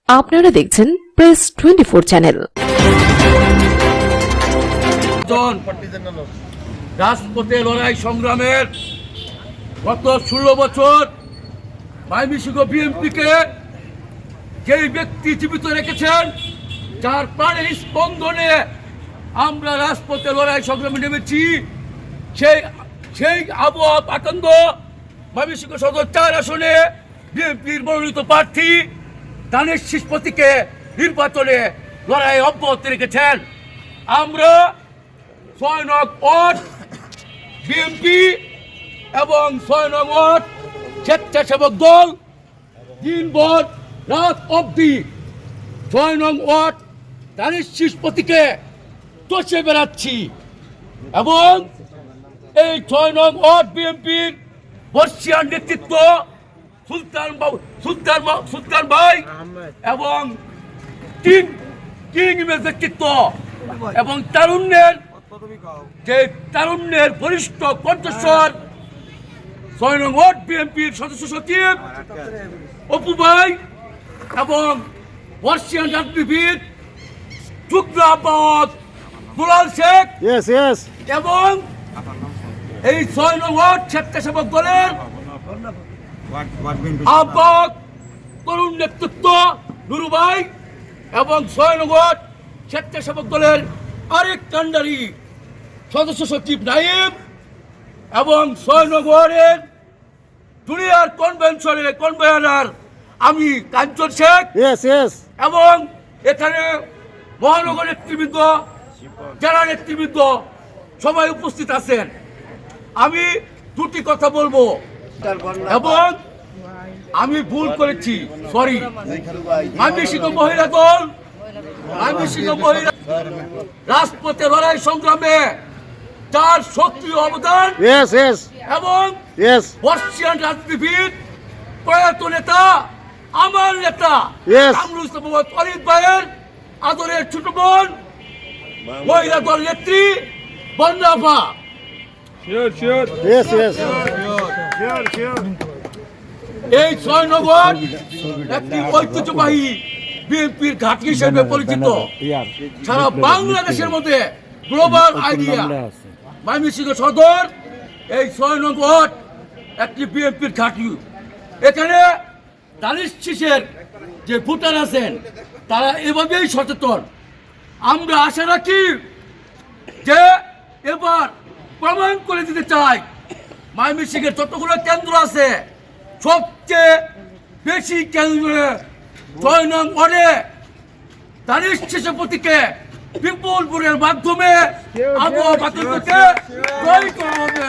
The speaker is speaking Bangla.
আপনারা দেখছেন প্রেস 24 চ্যানেল। রাজপথে লড়াই সংগ্রামের গত 16 বছর ময়মনসিংহ বিএনপিকে যেই ব্যক্তি জীবিত রেখেছেন, যার প্রাণের স্পন্দনে আমরা রাজপথে লড়াই সংগ্রামে নেমেছি, সেই আবহাওয়া আতঙ্ক ময়মনসিংহ সদর 4 আসনে বিএনপির মনোনীত প্রার্থী দানেশ শীষ প্রতীকে নির্বাচনে লড়াই অব্যাহত রেখেছেন। আমরা 6 নং ওয়ার্ড বিএনপি এবং 6 নং ওয়ার্ড স্বেচ্ছাসেবক দল দিনভর রাত অবধি 6 নং ওয়ার্ড দানেশ শীষ প্রতীকে চষে বেড়াচ্ছি এবং এই 6 নং ওয়ার্ড বিএনপির বর্ষিয়ান নেতৃত্ব সুলতান ভাই এবং কিং নেতৃত্ব এবং তারুণ্যের বরিষ্ঠ কণ্ঠস্বর 6 নং ওয়ার্ড বিএনপির সদস্য সচিব অপু ভাই এবং বর্ষিয়ান রাজনীতিবিদ যুগ্ম আহ্বায়ক দুলাল শেখ এবং এই 6 নং ওয়ার্ড স্বেচ্ছাসেবক দলের আহ্বায়ক তরুণ নেতৃত্ব নুরু ভাই এবং 6 নং ওয়ার্ড স্বেচ্ছাসেবক দলের আরেক কান্ডারি সদস্য সচিব নাইব এবং 6 নং ওয়ার্ডের জুনিয়র কনভেনর আমি কাঞ্চন শেখ এবং এখানে মহানগর নেতৃবৃন্দ, জেলা নেতৃবৃন্দ সবাই উপস্থিত আছেন। আমি দুটি কথা বলবো এবং আমি ভুল করেছি, সরি। ময়মনসিংহ মহিলা দল রাজপথে লড়াই সংগ্রামে তার সক্রিয় অবদান এবং বর্ষিয়ান রাজনীতিবিদ প্রয়াত নেতা আমার নেতা কামরুল ইসলাম অলিদ ভাইয়ের আদরের ছোট বোন মহিলা দল নেত্রী বন্যাফা এই 6 নং ওয়ার্ড একটি ঐতিহ্যবাহী বিএনপির ঘাঁটি হিসেবে পরিচিত। সারা বাংলাদেশের মধ্যে গ্লোবাল আইডিয়া ময়মনসিংহ সদর এই 6 নং ওয়ার্ড একটি বিএনপির ঘাঁটি। এখানে দানেশ শীষের যে ভোটার আছেন তারা এভাবেই সচেতন। আমরা আশা রাখি যে এবার প্রমাণ করে দিতে চাই ময়মনসিংহের যতগুলো কেন্দ্র আছে সবচেয়ে বেশি কেন্দ্রে 6 নং ওয়ার্ডে দানেশ শীষ প্রতীকে বিপুল ভোটের মাধ্যমে আবহাওয়া বাতিলকে জয় করা হবে।